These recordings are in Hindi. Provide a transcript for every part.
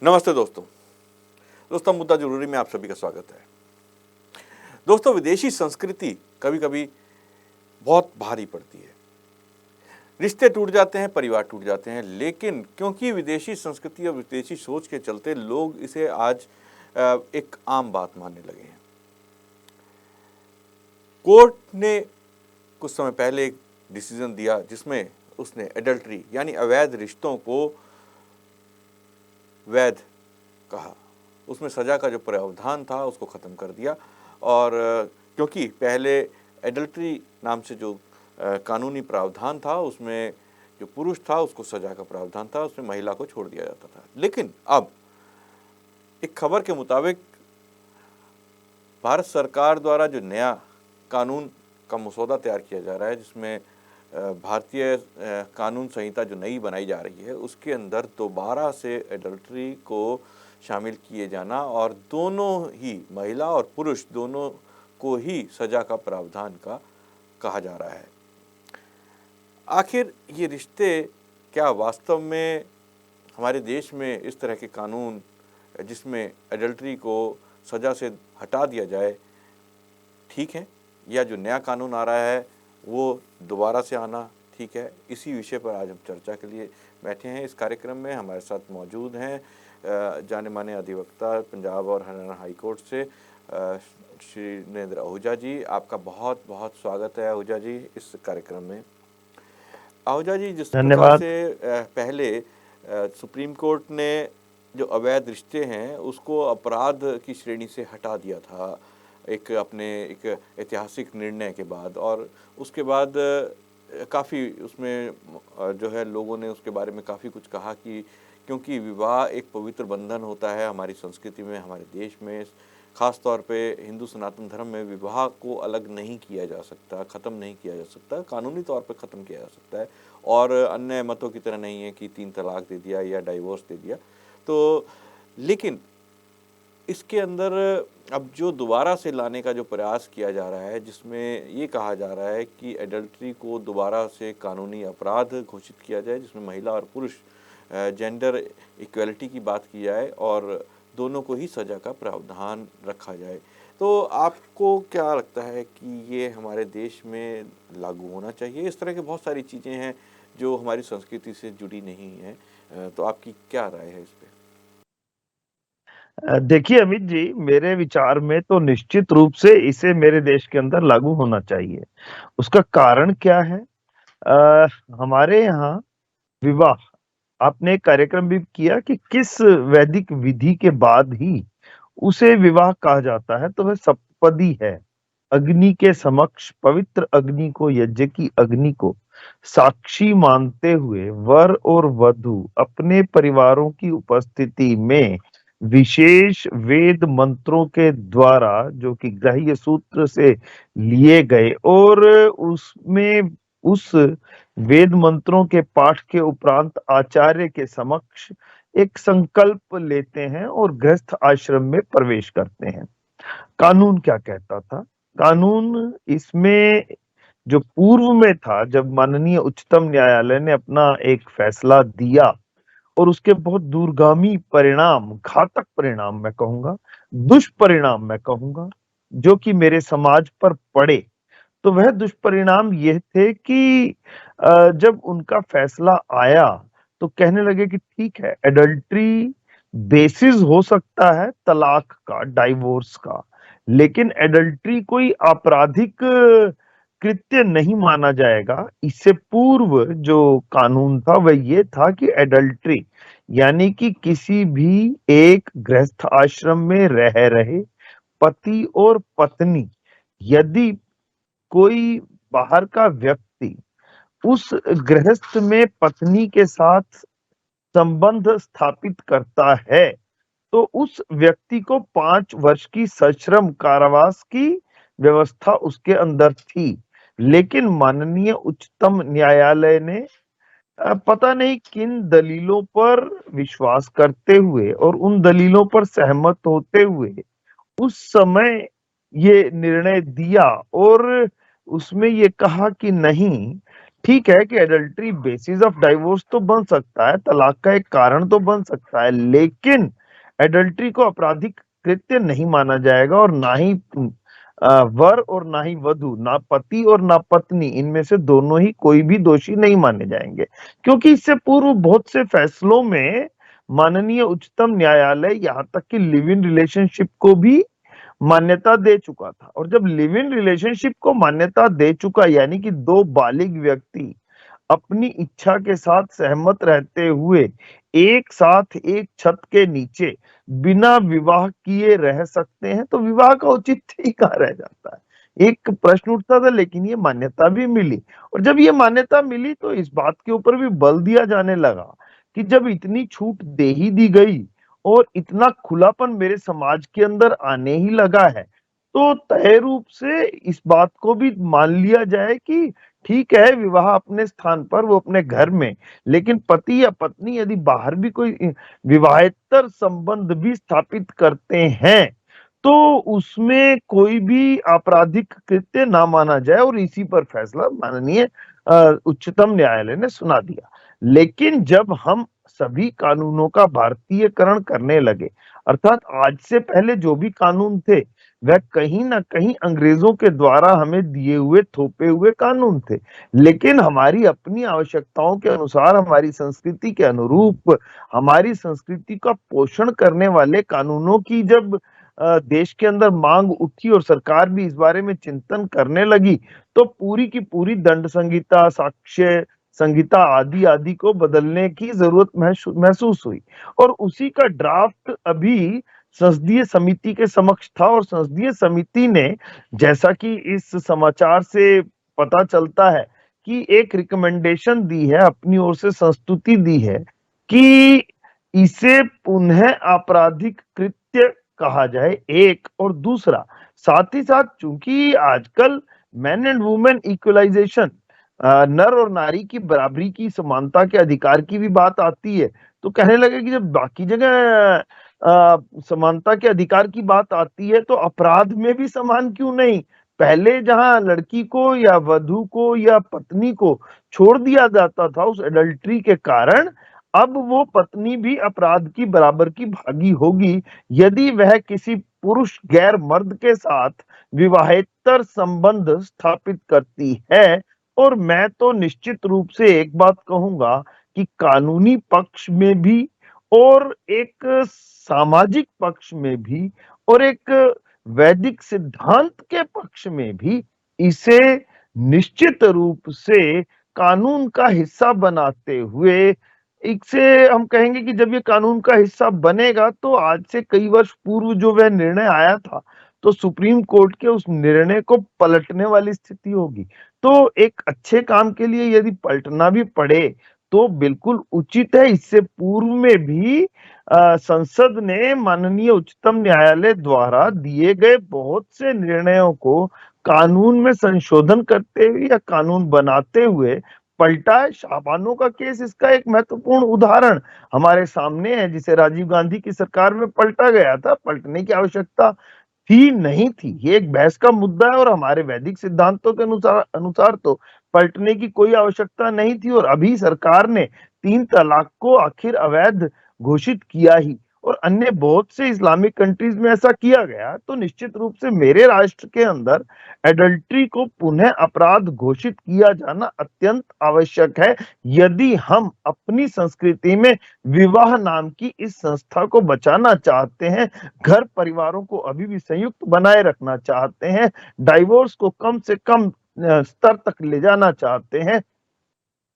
नमस्ते दोस्तों मुद्दा जरूरी में आप सभी का स्वागत है। दोस्तों, विदेशी संस्कृति कभी कभी बहुत भारी पड़ती है। रिश्ते टूट जाते हैं, परिवार टूट जाते हैं, लेकिन क्योंकि विदेशी संस्कृति और विदेशी सोच के चलते लोग इसे आज एक आम बात मानने लगे हैं। कोर्ट ने कुछ समय पहले एक डिसीजन दिया जिसमें उसने एडल्ट्री यानी अवैध रिश्तों को वैध कहा। उसमें सज़ा का जो प्रावधान था उसको ख़त्म कर दिया। और क्योंकि पहले एडल्ट्री नाम से जो कानूनी प्रावधान था उसमें जो पुरुष था उसको सज़ा का प्रावधान था, उसमें महिला को छोड़ दिया जाता था। लेकिन अब एक खबर के मुताबिक भारत सरकार द्वारा जो नया कानून का मसौदा तैयार किया जा रहा है, जिसमें भारतीय कानून संहिता जो नई बनाई जा रही है उसके अंदर दोबारा से एडल्ट्री को शामिल किए जाना और दोनों ही महिला और पुरुष दोनों को ही सज़ा का प्रावधान का कहा जा रहा है। आखिर ये रिश्ते क्या वास्तव में हमारे देश में इस तरह के कानून जिसमें एडल्ट्री को सज़ा से हटा दिया जाए ठीक है, या जो नया कानून आ रहा है वो दोबारा से आना ठीक है? इसी विषय पर आज हम चर्चा के लिए बैठे हैं। इस कार्यक्रम में हमारे साथ मौजूद हैं जाने माने अधिवक्ता पंजाब और हरियाणा हाई कोर्ट से श्री नरेंद्र आहूजा जी। आपका बहुत बहुत स्वागत है आहूजा जी इस कार्यक्रम में। आहूजा जी, जिस प्रकार से पहले सुप्रीम कोर्ट ने जो अवैध रिश्ते हैं उसको अपराध की श्रेणी से हटा दिया था एक ऐतिहासिक निर्णय के बाद, और उसके बाद काफ़ी उसमें जो है लोगों ने उसके बारे में काफ़ी कुछ कहा कि क्योंकि विवाह एक पवित्र बंधन होता है हमारी संस्कृति में, हमारे देश में, ख़ास तौर पे हिंदू सनातन धर्म में विवाह को अलग नहीं किया जा सकता, ख़त्म नहीं किया जा सकता, कानूनी तौर पे ख़त्म किया जा सकता है, और अन्य मतों की तरह नहीं है कि 3 तलाक दे दिया या डाइवोर्स दे दिया। तो लेकिन इसके अंदर अब जो दोबारा से लाने का जो प्रयास किया जा रहा है, जिसमें ये कहा जा रहा है कि एडल्ट्री को दोबारा से कानूनी अपराध घोषित किया जाए, जिसमें महिला और पुरुष जेंडर इक्वलिटी की बात की जाए और दोनों को ही सज़ा का प्रावधान रखा जाए। तो आपको क्या लगता है कि ये हमारे देश में लागू होना चाहिए? इस तरह की बहुत सारी चीज़ें हैं जो हमारी संस्कृति से जुड़ी नहीं हैं, तो आपकी क्या राय है इस पे? देखिए अमित जी, मेरे विचार में तो निश्चित रूप से इसे मेरे देश के अंदर लागू होना चाहिए। उसका कारण क्या है? हमारे यहाँ विवाह, आपने एक कार्यक्रम भी किया कि किस वैदिक विधि के बाद ही उसे विवाह कहा जाता है, तो वह सप्तपदी है। अग्नि के समक्ष पवित्र अग्नि को, यज्ञ की अग्नि को साक्षी मानते हुए वर और वधु अपने परिवारों की उपस्थिति में विशेष वेद मंत्रों के द्वारा, जो कि ग्राह्य सूत्र से लिए गए, और उसमें उस वेद मंत्रों के पाठ के उपरांत आचार्य के समक्ष एक संकल्प लेते हैं और गृहस्थ आश्रम में प्रवेश करते हैं। कानून क्या कहता था? कानून इसमें जो पूर्व में था, जब माननीय उच्चतम न्यायालय ने अपना एक फैसला दिया और उसके बहुत दूरगामी परिणाम, घातक परिणाम मैं कहूंगा, दुष्परिणाम मैं कहूंगा, जो कि मेरे समाज पर पड़े, तो वह दुष्परिणाम ये थे कि जब उनका फैसला आया तो कहने लगे कि ठीक है, एडल्ट्री बेसिस हो सकता है तलाक का, डाइवोर्स का, लेकिन एडल्ट्री कोई आपराधिक कृत्य नहीं माना जाएगा। इससे पूर्व जो कानून था वह ये था कि एडल्ट्री यानी कि किसी भी एक गृहस्थ आश्रम में रह रहे पति और पत्नी, यदि कोई बाहर का व्यक्ति उस गृहस्थ में पत्नी के साथ संबंध स्थापित करता है, तो उस व्यक्ति को 5 वर्ष की सश्रम कारावास की व्यवस्था उसके अंदर थी। लेकिन माननीय उच्चतम न्यायालय ने पता नहीं किन दलीलों पर विश्वास करते हुए और उन दलीलों पर सहमत होते हुए उस समय ये निर्णय दिया और उसमें ये कहा कि नहीं, ठीक है कि एडल्ट्री बेसिस ऑफ डाइवोर्स तो बन सकता है, तलाक का एक कारण तो बन सकता है, लेकिन एडल्ट्री को आपराधिक कृत्य नहीं माना जाएगा और ना ही वर और ना ही वधु, ना पति और ना पत्नी, इनमें से दोनों ही कोई भी दोषी नहीं माने जाएंगे, क्योंकि इससे पूर्व बहुत से फैसलों में माननीय उच्चतम न्यायालय यहाँ तक कि लिव इन रिलेशनशिप को भी मान्यता दे चुका था। और जब लिव इन रिलेशनशिप को मान्यता दे चुका, यानी कि दो बालिग व्यक्ति अपनी इच्छा के साथ सहमत रहते हुए एक साथ एक छत के नीचे बिना विवाह किए रह सकते हैं, तो विवाह का औचित्य ही कहाँ रह जाता है। एक प्रश्न उठता था, लेकिन ये मान्यता भी मिली। और जब ये मान्यता मिली तो इस बात के ऊपर भी बल दिया जाने लगा कि जब इतनी छूट दे ही दी गई और इतना खुलापन मेरे समाज के अंदर आने ही लगा है, तो तय रूप से इस बात को भी मान लिया जाए कि ठीक है, विवाह अपने स्थान पर, वो अपने घर में, लेकिन पति या पत्नी यदि बाहर भी कोई विवाहेतर संबंध भी स्थापित करते हैं, तो उसमें कोई भी आपराधिक कृत्य ना माना जाए, और इसी पर फैसला माननीय उच्चतम न्यायालय ने सुना दिया। लेकिन जब हम सभी कानूनों का भारतीयकरण करने लगे, अर्थात आज से पहले जो भी कानून थे वह कहीं ना कहीं अंग्रेजों के द्वारा हमें दिए हुए थोपे हुए कानून थे, लेकिन हमारी अपनी आवश्यकताओं के अनुसार, हमारी संस्कृति के अनुरूप, हमारी संस्कृति का पोषण करने वाले कानूनों की जब देश के अंदर मांग उठी और सरकार भी इस बारे में चिंतन करने लगी, तो पूरी की पूरी दंड संहिता, साक्ष्य संहिता आदि आदि को बदलने की जरूरत महसूस हुई। और उसी का ड्राफ्ट अभी संसदीय समिति के समक्ष था, और संसदीय समिति ने, जैसा कि इस समाचार से पता चलता है, कि एक रिकमेंडेशन दी है, अपनी ओर से संस्तुति दी है कि इसे पुनः आपराधिक कृत्य कहा जाए, एक। और दूसरा, साथ ही साथ चूंकि आजकल मैन एंड वुमेन इक्वलाइजेशन, नर और नारी की बराबरी की, समानता के अधिकार की भी बात आती है, तो कहने लगे कि जब बाकी जगह समानता के अधिकार की बात आती है, तो अपराध में भी समान क्यों नहीं। पहले जहां लड़की को या वधु को या पत्नी को छोड़ दिया जाता था उस एडल्ट्री के कारण, अब वो पत्नी भी अपराध की बराबर की भागी होगी यदि वह किसी पुरुष गैर मर्द के साथ विवाहेतर संबंध स्थापित करती है। और मैं तो निश्चित रूप से एक बात कहूंगा कि कानूनी पक्ष में भी और एक सामाजिक पक्ष में भी और एक वैदिक सिद्धांत के पक्ष में भी इसे निश्चित रूप से कानून का हिस्सा बनाते हुए, इससे हम कहेंगे कि जब ये कानून का हिस्सा बनेगा तो आज से कई वर्ष पूर्व जो वह निर्णय आया था, तो सुप्रीम कोर्ट के उस निर्णय को पलटने वाली स्थिति होगी। तो एक अच्छे काम के लिए यदि पलटना भी पड़े तो बिल्कुल उचित है। इससे पूर्व में भी संसद ने माननीय उच्चतम न्यायालय द्वारा दिए गए बहुत से निर्णयों को कानून में संशोधन करते हुए या कानून बनाते हुए पलटा है। शाहबानो का केस इसका एक महत्वपूर्ण उदाहरण हमारे सामने है, जिसे राजीव गांधी की सरकार में पलटा गया था। पलटने की आवश्यकता थी नहीं थी, ये एक बहस का मुद्दा है, और हमारे वैदिक सिद्धांतों के अनुसार अनुसार तो पलटने की कोई आवश्यकता नहीं थी। और अभी सरकार ने 3 तलाक को आखिर अवैध घोषित किया ही, और अन्य बहुत से इस्लामिक कंट्रीज में ऐसा किया गया। तो निश्चित रूप से मेरे राष्ट्र के अंदर एडल्ट्री को पुनः अपराध घोषित किया जाना अत्यंत आवश्यक है, यदि हम अपनी संस्कृति में विवाह नाम की इस संस्था को बचाना चाहते हैं, घर परिवारों को अभी भी संयुक्त बनाए रखना चाहते हैं, डाइवोर्स को कम से कम स्तर तक ले जाना चाहते हैं,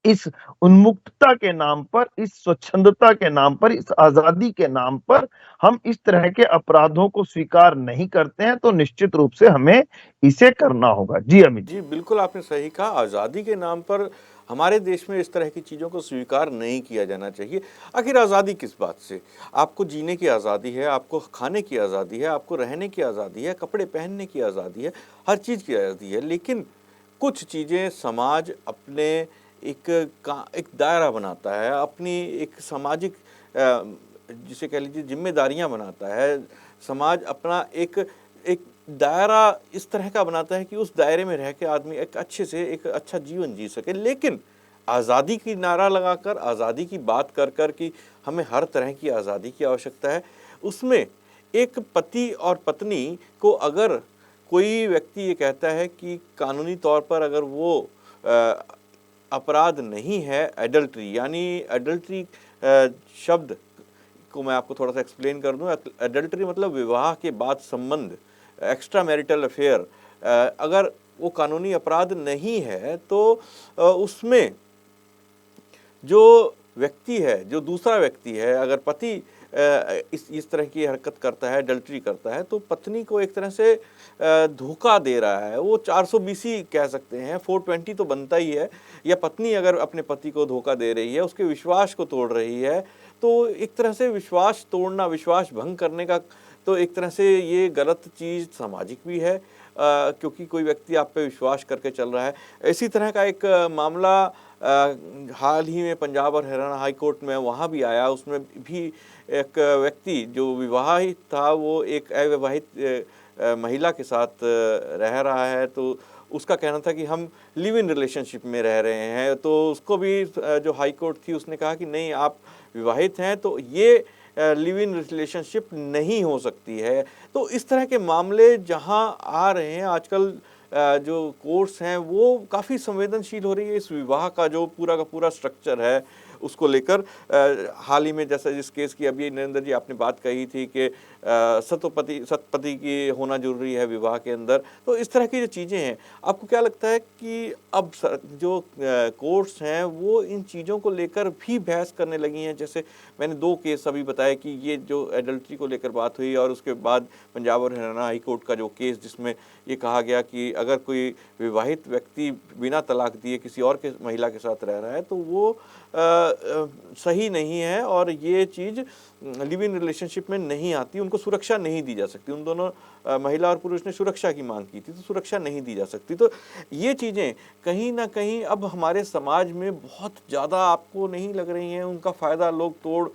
इस उन्मुक्तता के नाम पर, इस स्वच्छंदता के नाम पर, इस आजादी के नाम पर हम इस तरह के अपराधों को स्वीकार नहीं करते हैं, तो निश्चित रूप से हमें इसे करना होगा। जी अमित जी। जी, बिल्कुल आपने सही कहा। आज़ादी के नाम पर हमारे देश में इस तरह की चीज़ों को स्वीकार नहीं किया जाना चाहिए। आखिर आज़ादी किस बात से? आपको जीने की आज़ादी है, आपको खाने की आज़ादी है, आपको रहने की आज़ादी है, कपड़े पहनने की आज़ादी है, हर चीज़ की आज़ादी है। लेकिन कुछ चीज़ें समाज अपने एक दायरा बनाता है, अपनी एक सामाजिक जिसे कह लीजिए ज़िम्मेदारियाँ बनाता है। समाज अपना एक एक दायरा इस तरह का बनाता है कि उस दायरे में रह के आदमी एक अच्छे से एक अच्छा जीवन जी सके। लेकिन आज़ादी की नारा लगाकर, आज़ादी की बात कर कर कि हमें हर तरह की आज़ादी की आवश्यकता है, उसमें एक पति और पत्नी को अगर कोई व्यक्ति ये कहता है कि कानूनी तौर पर अगर वो अ, अपराध नहीं है एडल्ट्री, यानी एडल्ट्री शब्द को मैं आपको थोड़ा सा एक्सप्लेन कर दूं। एडल्ट्री मतलब विवाह के बाद संबंध, एक्स्ट्रा मैरिटल अफेयर, अगर वो कानूनी अपराध नहीं है तो उसमें जो व्यक्ति है, जो दूसरा व्यक्ति है, अगर पति इस तरह की हरकत करता है, अडल्ट्री करता है, तो पत्नी को एक तरह से धोखा दे रहा है। वो 420 ही कह सकते हैं, 420 तो बनता ही है। या पत्नी अगर अपने पति को धोखा दे रही है, उसके विश्वास को तोड़ रही है, तो एक तरह से विश्वास तोड़ना, विश्वास भंग करने का, तो एक तरह से ये गलत चीज़ सामाजिक भी है, क्योंकि कोई व्यक्ति आप पे विश्वास करके चल रहा है। इसी तरह का एक मामला हाल ही में पंजाब और हरियाणा हाई कोर्ट में वहाँ भी आया। उसमें भी एक व्यक्ति जो विवाहित था, वो एक अविवाहित महिला के साथ रह रहा है, तो उसका कहना था कि हम लिव इन रिलेशनशिप में रह रहे हैं। तो उसको भी जो हाई कोर्ट थी उसने कहा कि नहीं, आप विवाहित हैं तो ये लिव इन रिलेशनशिप नहीं हो सकती है। तो इस तरह के मामले जहां आ रहे हैं आजकल, जो कोर्ट्स हैं वो काफ़ी संवेदनशील हो रही है। इस विवाह का जो पूरा का पूरा स्ट्रक्चर है उसको लेकर हाल ही में जैसा जिस केस की अभी नरेंद्र जी आपने बात कही थी कि सतपति की होना जरूरी है विवाह के अंदर, तो इस तरह की जो चीज़ें हैं, आपको क्या लगता है कि अब जो कोर्ट्स हैं वो इन चीज़ों को लेकर भी बहस करने लगी हैं? जैसे मैंने 2 केस अभी बताए कि ये जो एडल्ट्री को लेकर बात हुई, और उसके बाद पंजाब और हरियाणा हाई कोर्ट का जो केस जिसमें ये कहा गया कि अगर कोई विवाहित व्यक्ति बिना तलाक दिए किसी और के महिला के साथ रह रहा है तो वो सही नहीं है, और ये चीज़ लिव इन रिलेशनशिप में नहीं आती, उनको सुरक्षा नहीं दी जा सकती। उन दोनों महिला और पुरुष ने सुरक्षा की मांग की थी, तो सुरक्षा नहीं दी जा सकती। तो ये चीज़ें कहीं ना कहीं अब हमारे समाज में बहुत ज़्यादा आपको नहीं लग रही हैं? उनका फ़ायदा लोग तोड़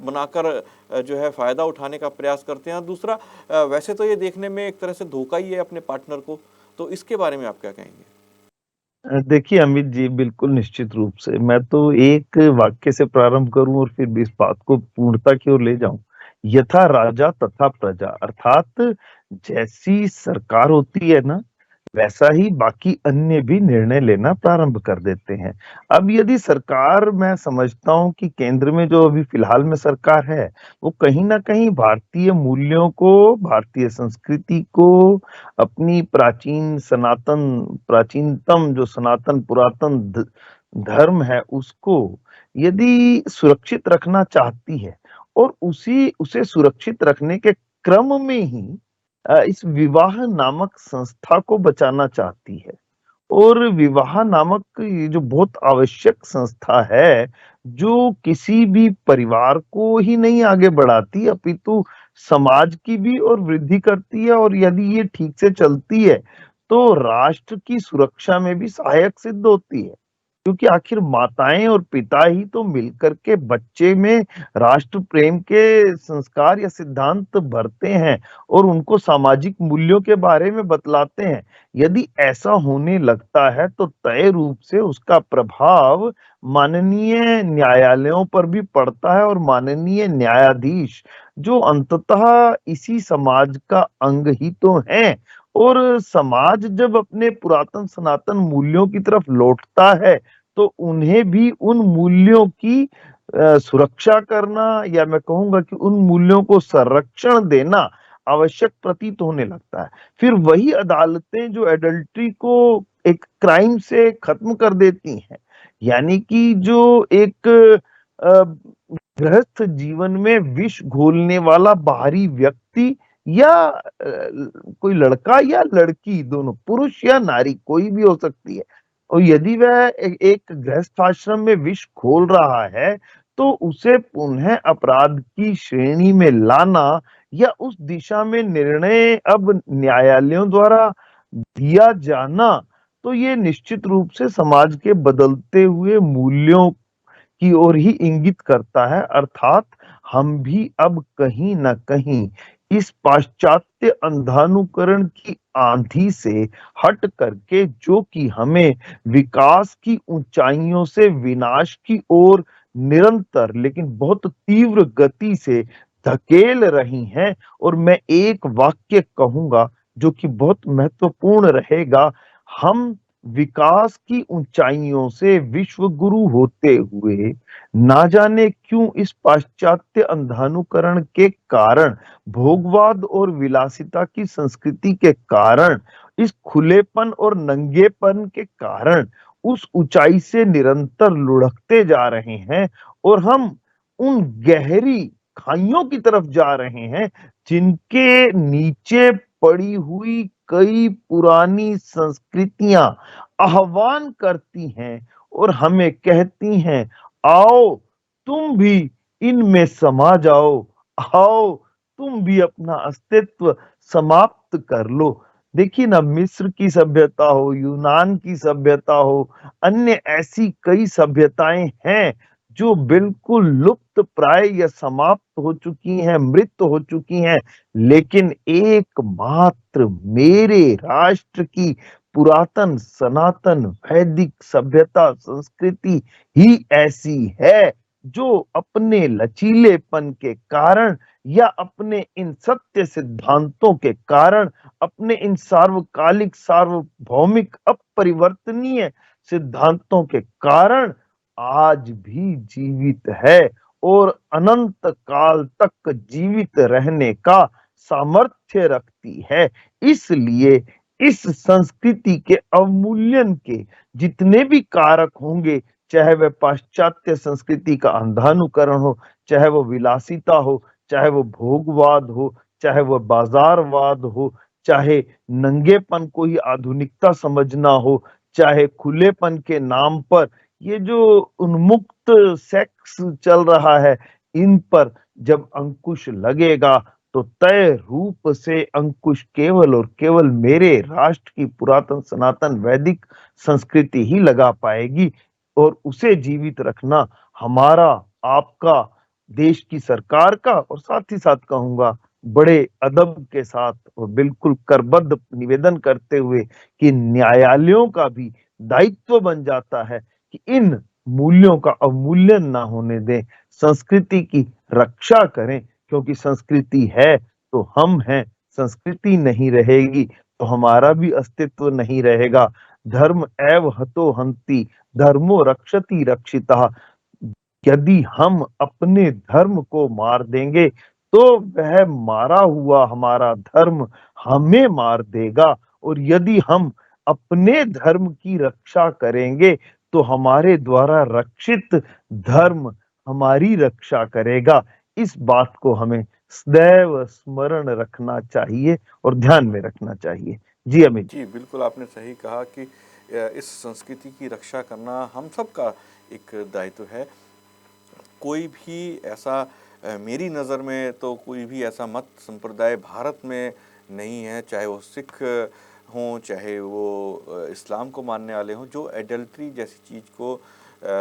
बनाकर जो है फ़ायदा उठाने का प्रयास करते हैं। दूसरा, वैसे तो ये देखने में एक तरह से धोखा ही है अपने पार्टनर को, तो इसके बारे में आप क्या कहेंगे? देखिए अमित जी, बिल्कुल निश्चित रूप से। मैं तो एक वाक्य से प्रारंभ करूँ और फिर इस बात को पूर्णता की ओर ले जाऊँ। यथा राजा तथा प्रजा, अर्थात जैसी सरकार होती है ना, वैसा ही बाकी अन्य भी निर्णय लेना प्रारंभ कर देते हैं। अब यदि सरकार, मैं समझता हूँ कि केंद्र में जो अभी फिलहाल में सरकार है, वो कहीं न कहीं भारतीय मूल्यों को, भारतीय संस्कृति को, अपनी प्राचीनतम जो सनातन पुरातन धर्म है उसको यदि सुरक्षित रखना चाहती है, और उसे सुरक्षित रखने के क्रम में ही इस विवाह नामक संस्था को बचाना चाहती है। और विवाह नामक ये जो बहुत आवश्यक संस्था है, जो किसी भी परिवार को ही नहीं आगे बढ़ाती, अपितु समाज की भी और वृद्धि करती है, और यदि ये ठीक से चलती है, तो राष्ट्र की सुरक्षा में भी सहायक सिद्ध होती है। क्योंकि आखिर माताएँ और पिता ही तो मिलकर के बच्चे में राष्ट्र प्रेम के संस्कार या सिद्धांत भरते हैं और उनको सामाजिक मूल्यों के बारे में बतलाते हैं। यदि ऐसा होने लगता है तो तय रूप से उसका प्रभाव माननीय न्यायालयों पर भी पड़ता है, और माननीय न्यायाधीश जो अंततः इसी समाज का अंग ही तो हैं, और समाज जब अपने पुरातन सनातन मूल्यों की तरफ लौटता है, तो उन्हें भी उन मूल्यों की सुरक्षा करना, या मैं कहूँगा कि उन मूल्यों को संरक्षण देना आवश्यक प्रतीत होने लगता है। फिर वही अदालतें जो एडल्ट्री को एक क्राइम से खत्म कर देती हैं, यानी कि जो एक अ, गृहस्थ जीवन में विष घोलने वाला बाहरी व्यक्ति, या कोई लड़का या लड़की, दोनों पुरुष या नारी कोई भी हो सकती है, और यदि वह एक गृहस्थ आश्रम में विष घोल रहा है, तो उसे पुनः अपराध की श्रेणी में लाना या उस दिशा में निर्णय अब न्यायालयों द्वारा दिया जाना, तो ये निश्चित रूप से समाज के बदलते हुए मूल्यों की ओर ही इंगित करता है। अर्थात हम भी अब कहीं न कहीं इस पाश्चात्य अंधानुकरण की आंधी से हट करके, जो कि हमें विकास की ऊंचाइयों से विनाश की ओर निरंतर लेकिन बहुत तीव्र गति से धकेल रही हैं। और मैं एक वाक्य कहूंगा जो कि बहुत महत्वपूर्ण रहेगा। हम विकास की ऊंचाइयों से विश्व गुरु होते हुए ना जाने क्यों इस पाश्चात्य अंधानुकरण के कारण, भोगवाद और विलासिता की संस्कृति के कारण, इस खुलेपन और नंगेपन के कारण उस ऊंचाई से निरंतर लुढ़कते जा रहे हैं। और हम उन गहरी खाइयों की तरफ जा रहे हैं जिनके नीचे पड़ी हुई कई पुरानी संस्कृतियां आह्वान करती हैं और हमें कहती हैं, आओ तुम भी इनमें समा जाओ, आओ तुम भी अपना अस्तित्व समाप्त कर लो। देखिए ना, मिस्र की सभ्यता हो, यूनान की सभ्यता हो, अन्य ऐसी कई सभ्यताएं हैं जो बिल्कुल लुप्त प्राय या समाप्त हो चुकी हैं, मृत हो चुकी हैं। लेकिन एकमात्र मेरे राष्ट्र की पुरातन सनातन वैदिक सभ्यता संस्कृति ही ऐसी है जो अपने लचीलेपन के कारण या अपने इन सत्य सिद्धांतों के कारण, अपने इन सार्वकालिक सार्वभौमिक अपरिवर्तनीय सिद्धांतों के कारण आज भी जीवित है और अनंत काल तक जीवित रहने का सामर्थ्य रखती है। इसलिए इस संस्कृति के अवमूल्यन के जितने भी कारक होंगे, चाहे वह पाश्चात्य संस्कृति का अंधानुकरण हो, चाहे वो विलासिता हो, चाहे वो भोगवाद हो, चाहे वो बाजारवाद हो, चाहे नंगेपन को ही आधुनिकता समझना हो, चाहे खुलेपन के नाम पर ये जो उन्मुक्त सेक्स चल रहा है, इन पर जब अंकुश लगेगा तो तय रूप से अंकुश केवल और केवल मेरे राष्ट्र की पुरातन सनातन वैदिक संस्कृति ही लगा पाएगी। और उसे जीवित रखना हमारा, आपका, देश की सरकार का और साथ ही साथ कहूंगा बड़े अदब के साथ और बिल्कुल करबद्ध निवेदन करते हुए कि न्यायालयों का भी दायित्व बन जाता है कि इन मूल्यों का अवमूल्यन ना होने दें, संस्कृति की रक्षा करें। क्योंकि संस्कृति है तो हम हैं, संस्कृति नहीं रहेगी तो हमारा भी अस्तित्व नहीं रहेगा। धर्म एव हतो हन्ति, धर्मो रक्षति रक्षितः। यदि हम अपने धर्म को मार देंगे तो वह मारा हुआ हमारा धर्म हमें मार देगा। और यदि हम अपने धर्म की रक्षा करेंगे तो हमारे द्वारा रक्षित धर्म हमारी रक्षा करेगा। इस बात को हमें सदैव स्मरण रखना चाहिए और ध्यान में रखना चाहिए। जी अमित जी। जी, बिल्कुल आपने सही कहा कि इस संस्कृति की रक्षा करना हम सब का एक दायित्व है। कोई भी ऐसा मेरी नज़र में तो कोई भी ऐसा मत संप्रदाय भारत में नहीं है, चाहे वो सिख हों, चाहे वो इस्लाम को मानने वाले हों, जो एडल्ट्री जैसी चीज़ को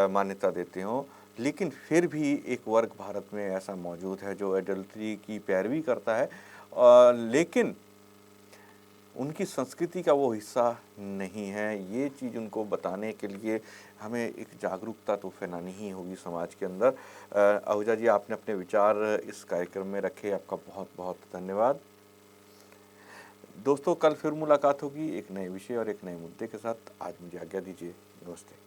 मान्यता देते हों। लेकिन फिर भी एक वर्ग भारत में ऐसा मौजूद है जो एडल्ट्री की पैरवी करता है, लेकिन उनकी संस्कृति का वो हिस्सा नहीं है। ये चीज़ उनको बताने के लिए हमें एक जागरूकता तो फैलानी ही होगी समाज के अंदर। आहूजा जी, आपने अपने विचार इस कार्यक्रम में रखे, आपका बहुत बहुत धन्यवाद। दोस्तों, कल फिर मुलाकात होगी एक नए विषय और एक नए मुद्दे के साथ। आज मुझे आज्ञा दीजिए। नमस्ते।